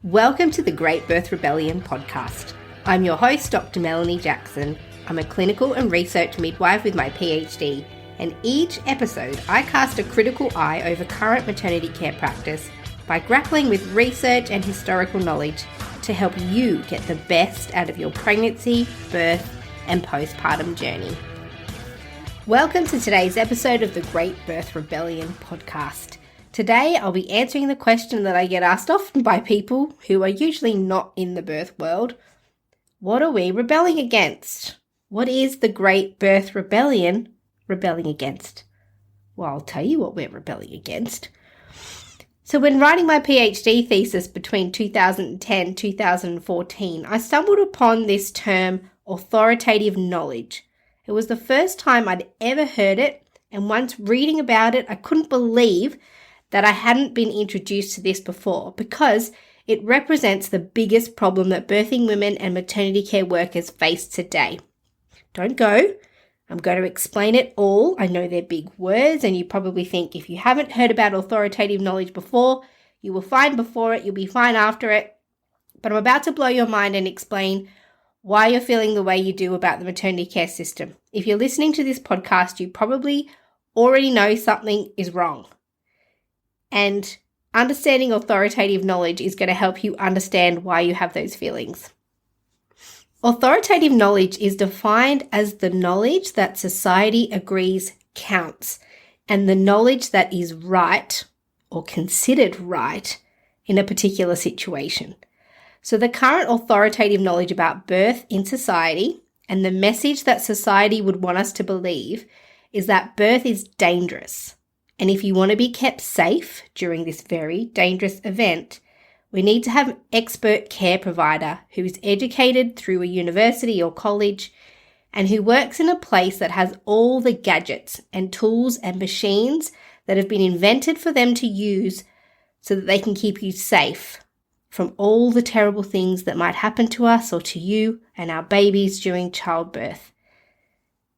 Welcome to the Great Birth Rebellion podcast. I'm your host, Dr. Melanie Jackson. I'm a clinical and research midwife with my PhD, and each episode I cast a critical eye over current maternity care practice by grappling with research and historical knowledge to help you get the best out of your pregnancy, birth, and postpartum journey. Welcome to today's episode of the Great Birth Rebellion podcast. Today, I'll be answering the question that I get asked often by people who are usually not in the birth world. What are we rebelling against? What is the Great Birth Rebellion rebelling against? Well, I'll tell you what we're rebelling against. So when writing my PhD thesis between 2010 and 2014, I stumbled upon this term, authoritative knowledge. It was the first time I'd ever heard it, and once reading about it, I couldn't believe that I hadn't been introduced to this before, because it represents the biggest problem that birthing women and maternity care workers face today. Don't go. I'm going to explain it all. I know they're big words, and you probably think if you haven't heard about authoritative knowledge before, you will fine before it, you'll be fine after it. But I'm about to blow your mind and explain why you're feeling the way you do about the maternity care system. If you're listening to this podcast, you probably already know something is wrong. And understanding authoritative knowledge is going to help you understand why you have those feelings. Authoritative knowledge is defined as the knowledge that society agrees counts and the knowledge that is right or considered right in a particular situation. So the current authoritative knowledge about birth in society and the message that society would want us to believe is that birth is dangerous. And if you want to be kept safe during this very dangerous event, we need to have an expert care provider who is educated through a university or college and who works in a place that has all the gadgets and tools and machines that have been invented for them to use so that they can keep you safe from all the terrible things that might happen to us or to you and our babies during childbirth.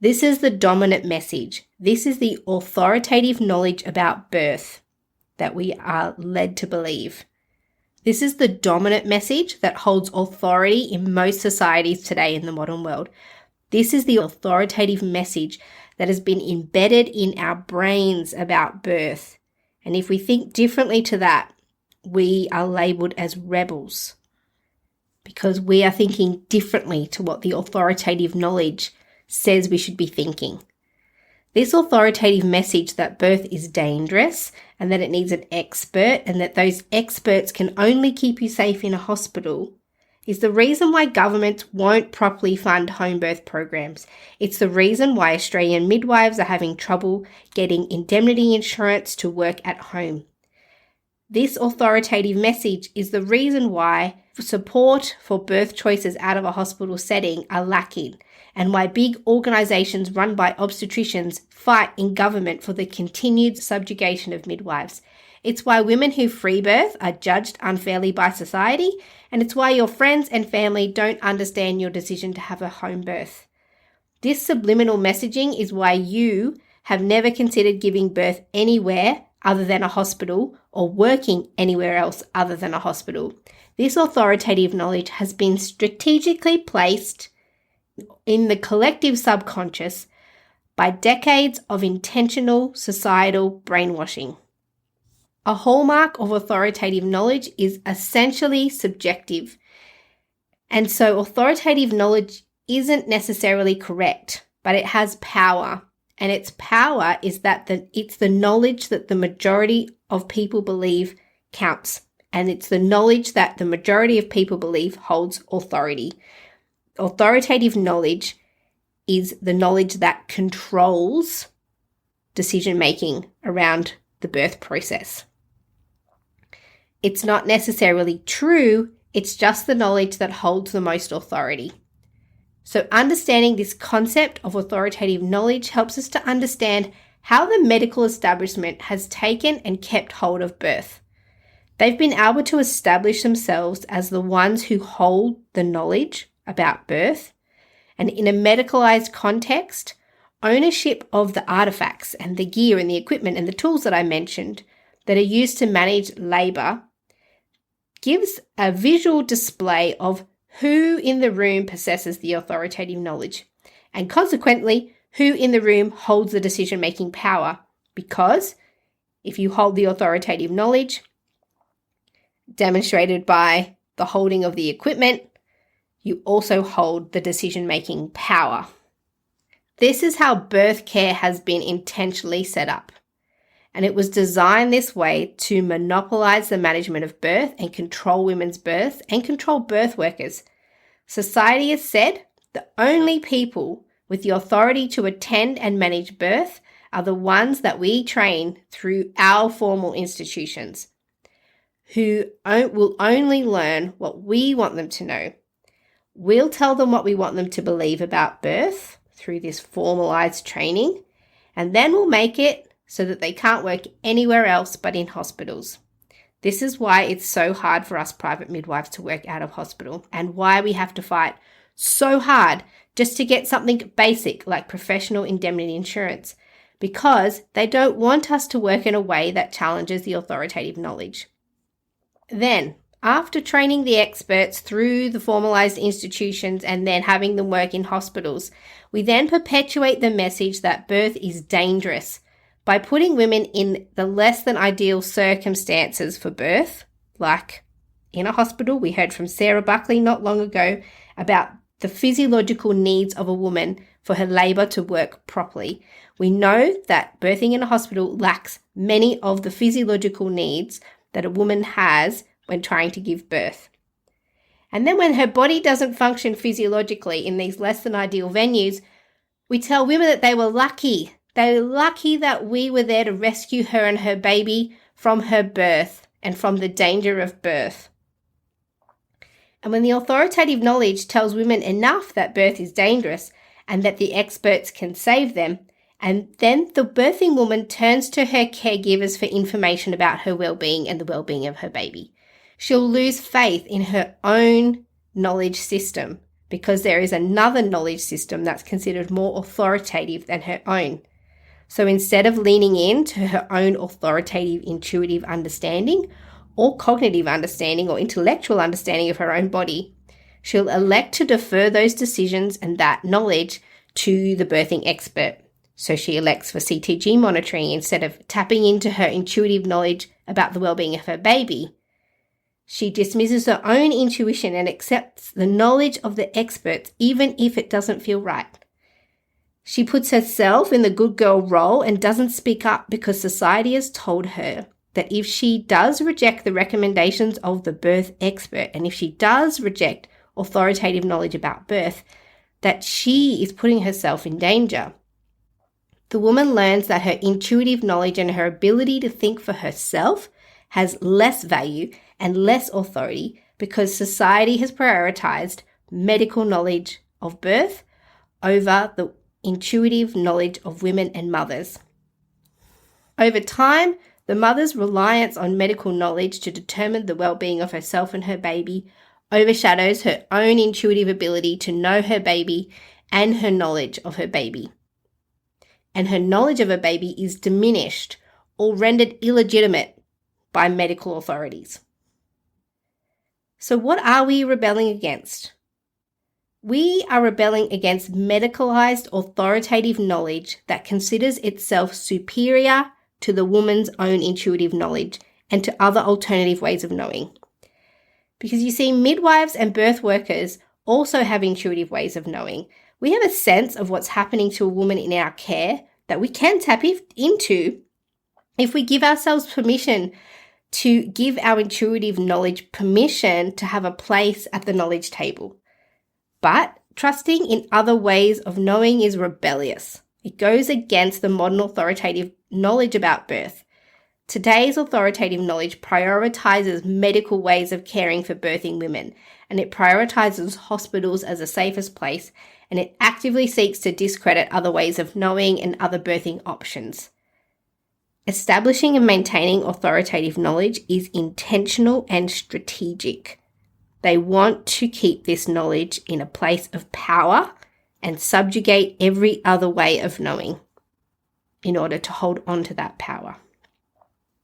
This is the dominant message. This is the authoritative knowledge about birth that we are led to believe. This is the dominant message that holds authority in most societies today in the modern world. This is the authoritative message that has been embedded in our brains about birth. And if we think differently to that, we are labelled as rebels because we are thinking differently to what the authoritative knowledge says we should be thinking. This authoritative message that birth is dangerous and that it needs an expert and that those experts can only keep you safe in a hospital is the reason why governments won't properly fund home birth programs. It's the reason why Australian midwives are having trouble getting indemnity insurance to work at home. This authoritative message is the reason why support for birth choices out of a hospital setting are lacking, and why big organisations run by obstetricians fight in government for the continued subjugation of midwives. It's why women who free birth are judged unfairly by society, and it's why your friends and family don't understand your decision to have a home birth. This subliminal messaging is why you have never considered giving birth anywhere other than a hospital or working anywhere else other than a hospital. This authoritative knowledge has been strategically placed in the collective subconscious by decades of intentional societal brainwashing. A hallmark of authoritative knowledge is essentially subjective. And so authoritative knowledge isn't necessarily correct, but it has power. And its power is that it's the knowledge that the majority of people believe counts. And it's the knowledge that the majority of people believe holds authority. Authoritative knowledge is the knowledge that controls decision-making around the birth process. It's not necessarily true, it's just the knowledge that holds the most authority. So understanding this concept of authoritative knowledge helps us to understand how the medical establishment has taken and kept hold of birth. They've been able to establish themselves as the ones who hold the knowledge about birth, and in a medicalized context, ownership of the artifacts and the gear and the equipment and the tools that I mentioned that are used to manage labour gives a visual display of who in the room possesses the authoritative knowledge, and consequently, who in the room holds the decision-making power. Because if you hold the authoritative knowledge, demonstrated by the holding of the equipment, you also hold the decision-making power. This is how birth care has been intentionally set up. And it was designed this way to monopolize the management of birth and control women's births and control birth workers. Society has said the only people with the authority to attend and manage birth are the ones that we train through our formal institutions, who will only learn what we want them to know. We'll tell them what we want them to believe about birth through this formalized training, and then we'll make it so that they can't work anywhere else but in hospitals. This is why it's so hard for us private midwives to work out of hospital, and why we have to fight so hard just to get something basic like professional indemnity insurance, because they don't want us to work in a way that challenges the authoritative knowledge. Then, after training the experts through the formalized institutions and then having them work in hospitals, we then perpetuate the message that birth is dangerous by putting women in the less than ideal circumstances for birth, like in a hospital. We heard from Sarah Buckley not long ago about the physiological needs of a woman for her labour to work properly. We know that birthing in a hospital lacks many of the physiological needs that a woman has when trying to give birth. And then when her body doesn't function physiologically in these less than ideal venues, we tell women that they were lucky. They were lucky that we were there to rescue her and her baby from her birth and from the danger of birth. And when the authoritative knowledge tells women enough that birth is dangerous and that the experts can save them, and then the birthing woman turns to her caregivers for information about her well-being and the well-being of her baby, she'll lose faith in her own knowledge system, because there is another knowledge system that's considered more authoritative than her own. So instead of leaning into her own authoritative, intuitive understanding or cognitive understanding or intellectual understanding of her own body, she'll elect to defer those decisions and that knowledge to the birthing expert. So she elects for CTG monitoring instead of tapping into her intuitive knowledge about the well-being of her baby. She dismisses her own intuition and accepts the knowledge of the experts, even if it doesn't feel right. She puts herself in the good girl role and doesn't speak up because society has told her that if she does reject the recommendations of the birth expert, and if she does reject authoritative knowledge about birth, that she is putting herself in danger. The woman learns that her intuitive knowledge and her ability to think for herself has less value and less authority because society has prioritized medical knowledge of birth over the intuitive knowledge of women and mothers. Over time, the mother's reliance on medical knowledge to determine the well-being of herself and her baby overshadows her own intuitive ability to know her baby and her knowledge of her baby. And her knowledge of her baby is diminished or rendered illegitimate by medical authorities. So what are we rebelling against? We are rebelling against medicalized authoritative knowledge that considers itself superior to the woman's own intuitive knowledge and to other alternative ways of knowing. Because you see, midwives and birth workers also have intuitive ways of knowing. We have a sense of what's happening to a woman in our care that we can tap into if we give ourselves permission to give our intuitive knowledge permission to have a place at the knowledge table. But trusting in other ways of knowing is rebellious. It goes against the modern authoritative knowledge about birth. Today's authoritative knowledge prioritizes medical ways of caring for birthing women, and it prioritizes hospitals as the safest place, and it actively seeks to discredit other ways of knowing and other birthing options. Establishing and maintaining authoritative knowledge is intentional and strategic. They want to keep this knowledge in a place of power and subjugate every other way of knowing in order to hold on to that power.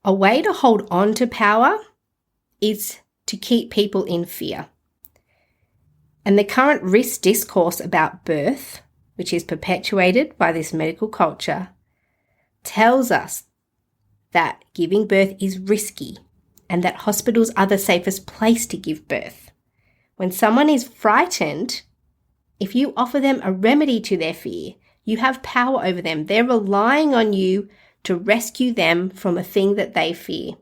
A way to hold on to power is to keep people in fear. And the current risk discourse about birth, which is perpetuated by this medical culture, tells us that giving birth is risky and that hospitals are the safest place to give birth. When someone is frightened, if you offer them a remedy to their fear, you have power over them. They're relying on you to rescue them from a thing that they fear.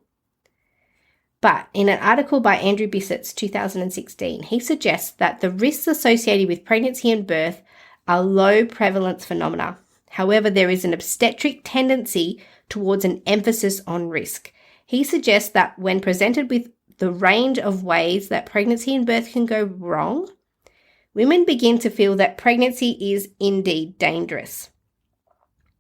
But in an article by Andrew Bissett's 2016, he suggests that the risks associated with pregnancy and birth are low prevalence phenomena. However, there is an obstetric tendency towards an emphasis on risk. He suggests that when presented with the range of ways that pregnancy and birth can go wrong, women begin to feel that pregnancy is indeed dangerous.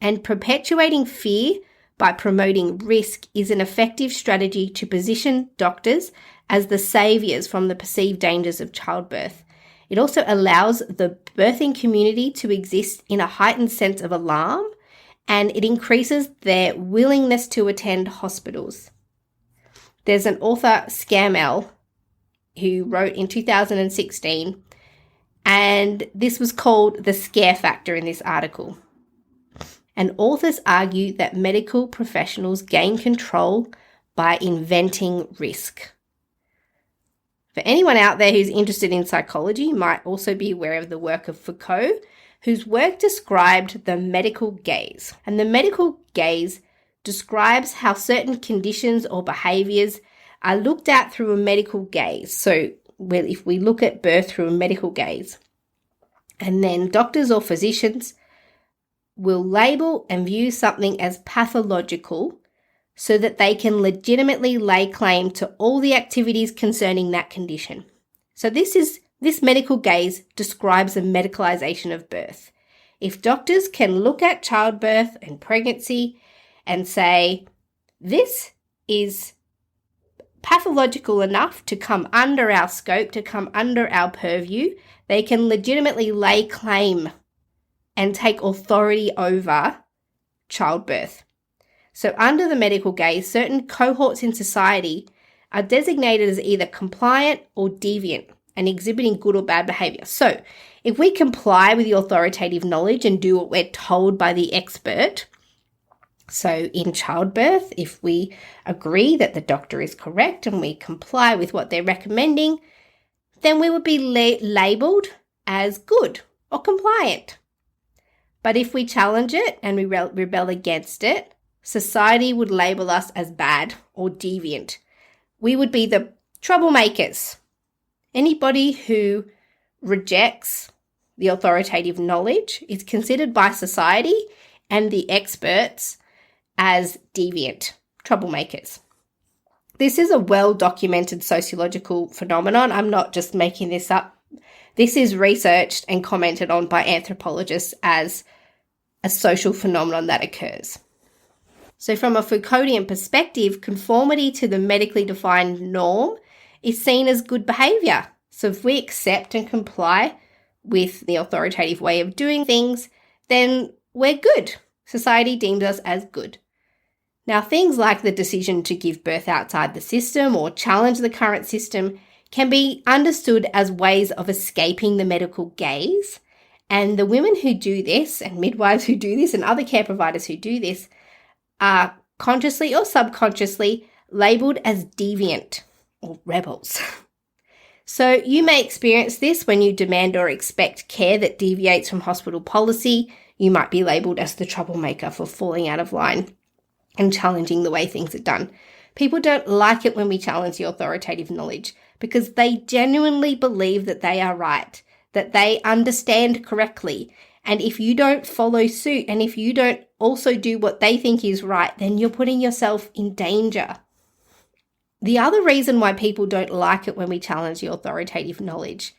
And perpetuating fear by promoting risk is an effective strategy to position doctors as the saviours from the perceived dangers of childbirth. It also allows the birthing community to exist in a heightened sense of alarm, and it increases their willingness to attend hospitals. There's an author, Scamell, who wrote in 2016, and this was called the scare factor in this article. And authors argue that medical professionals gain control by inventing risk. For anyone out there who's interested in psychology, you might also be aware of the work of Foucault, whose work described the medical gaze. And the medical gaze describes how certain conditions or behaviours are looked at through a medical gaze. So if we look at birth through a medical gaze, and then doctors or physicians will label and view something as pathological so that they can legitimately lay claim to all the activities concerning that condition. So this medical gaze describes a medicalization of birth. If doctors can look at childbirth and pregnancy and say, this is pathological enough to come under our scope, to come under our purview, they can legitimately lay claim and take authority over childbirth. So under the medical gaze, certain cohorts in society are designated as either compliant or deviant and exhibiting good or bad behaviour. So if we comply with the authoritative knowledge and do what we're told by the expert, so in childbirth, if we agree that the doctor is correct and we comply with what they're recommending, then we would be labelled as good or compliant. But if we challenge it and we rebel against it, society would label us as bad or deviant. We would be the troublemakers. Anybody who rejects the authoritative knowledge is considered by society and the experts as deviant, troublemakers. This is a well-documented sociological phenomenon. I'm not just making this up. This is researched and commented on by anthropologists as a social phenomenon that occurs. So from a Foucauldian perspective, conformity to the medically defined norm is seen as good behaviour. So if we accept and comply with the authoritative way of doing things, then we're good. Society deems us as good. Now, things like the decision to give birth outside the system or challenge the current system can be understood as ways of escaping the medical gaze. And the women who do this, and midwives who do this, and other care providers who do this, are consciously or subconsciously labelled as deviant or rebels. So you may experience this when you demand or expect care that deviates from hospital policy. You might be labelled as the troublemaker for falling out of line and challenging the way things are done. People don't like it when we challenge the authoritative knowledge because they genuinely believe that they are right, that they understand correctly. And if you don't follow suit and if you don't also do what they think is right, then you're putting yourself in danger. The other reason why people don't like it when we challenge the authoritative knowledge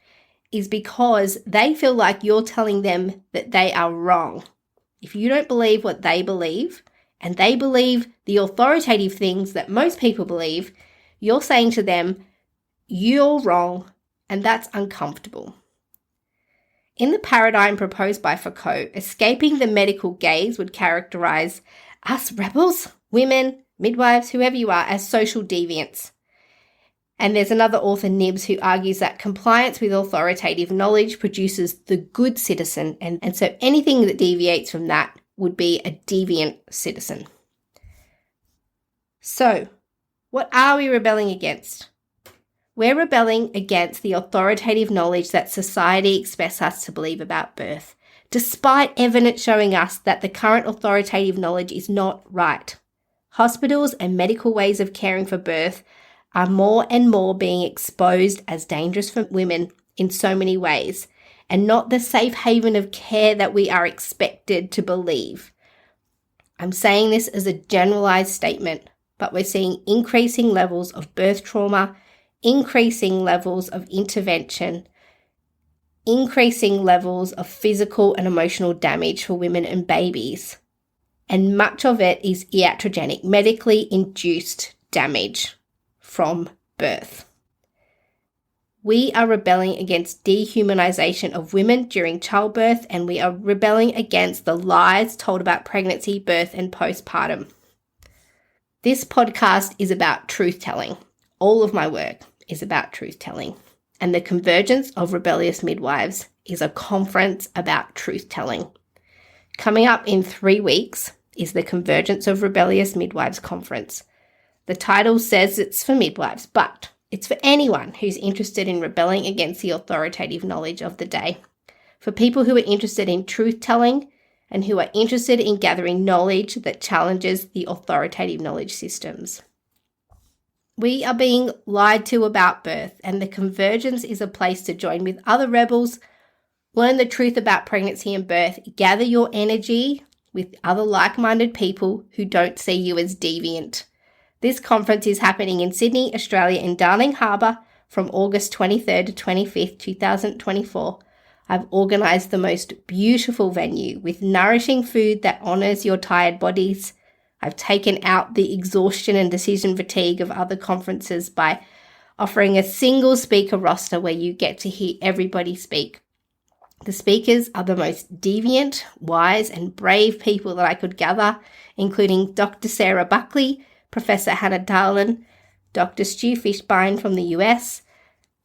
is because they feel like you're telling them that they are wrong. If you don't believe what they believe, and they believe the authoritative things that most people believe, you're saying to them, you're wrong, and that's uncomfortable. In the paradigm proposed by Foucault, escaping the medical gaze would characterise us rebels, women, midwives, whoever you are, as social deviants. And there's another author, Nibs, who argues that compliance with authoritative knowledge produces the good citizen, and so anything that deviates from that would be a deviant citizen. So, what are we rebelling against? We're rebelling against the authoritative knowledge that society expects us to believe about birth, despite evidence showing us that the current authoritative knowledge is not right. Hospitals and medical ways of caring for birth are more and more being exposed as dangerous for women in so many ways, and not the safe haven of care that we are expected to believe. I'm saying this as a generalized statement, but we're seeing increasing levels of birth trauma, increasing levels of intervention, increasing levels of physical and emotional damage for women and babies. And much of it is iatrogenic, medically induced damage from birth. We are rebelling against dehumanization of women during childbirth, and we are rebelling against the lies told about pregnancy, birth, and postpartum. This podcast is about truth-telling. All of my work is about truth-telling. And the Convergence of Rebellious Midwives is a conference about truth-telling. Coming up in 3 weeks is the Convergence of Rebellious Midwives Conference. The title says it's for midwives, but it's for anyone who's interested in rebelling against the authoritative knowledge of the day. For people who are interested in truth-telling and who are interested in gathering knowledge that challenges the authoritative knowledge systems. We are being lied to about birth, and the Convergence is a place to join with other rebels, learn the truth about pregnancy and birth, gather your energy with other like-minded people who don't see you as deviant. This conference is happening in Sydney, Australia, in Darling Harbour from August 23rd to 25th, 2024. I've organised the most beautiful venue with nourishing food that honours your tired bodies. I've taken out the exhaustion and decision fatigue of other conferences by offering a single speaker roster where you get to hear everybody speak. The speakers are the most deviant, wise, and brave people that I could gather, including Dr. Sarah Buckley, Professor Hannah Darlin, Dr. Stu Fishbein from the US,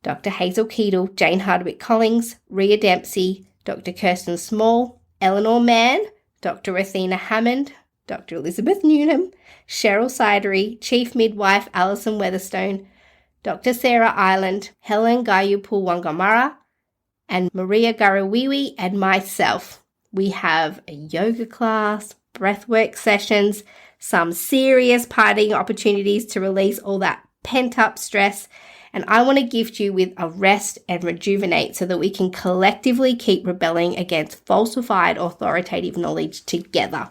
Dr. Hazel Keedle, Jane Hardwick-Collins, Rhea Dempsey, Dr. Kirsten Small, Eleanor Mann, Dr. Athena Hammond, Dr. Elizabeth Newnham, Cheryl Sidery, Chief Midwife Alison Weatherstone, Dr. Sarah Ireland, Helen Gayupul Wangamara, and Maria Garawiwi, and myself. We have a yoga class, breathwork sessions, some serious partying opportunities to release all that pent-up stress, and I want to gift you with a rest and rejuvenate so that we can collectively keep rebelling against falsified authoritative knowledge together.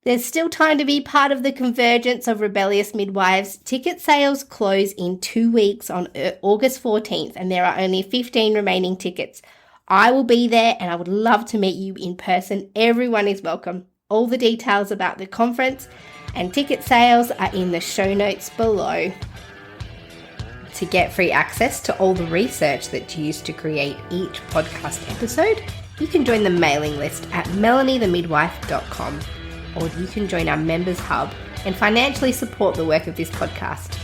There's still time to be part of the Convergence of Rebellious Midwives. Ticket sales close in 2 weeks on August 14th, and there are only 15 remaining tickets. I will be there, and I would love to meet you in person. Everyone is welcome. All the details about the conference and ticket sales are in the show notes below. To get free access to all the research that's used to create each podcast episode, you can join the mailing list at melaniethemidwife.com. or you can join our members hub and financially support the work of this podcast.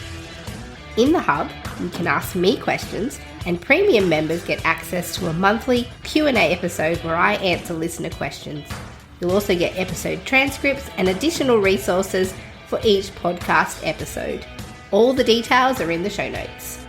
In the hub, you can ask me questions, and premium members get access to a monthly Q&A episode where I answer listener questions. You'll also get episode transcripts and additional resources for each podcast episode. All the details are in the show notes.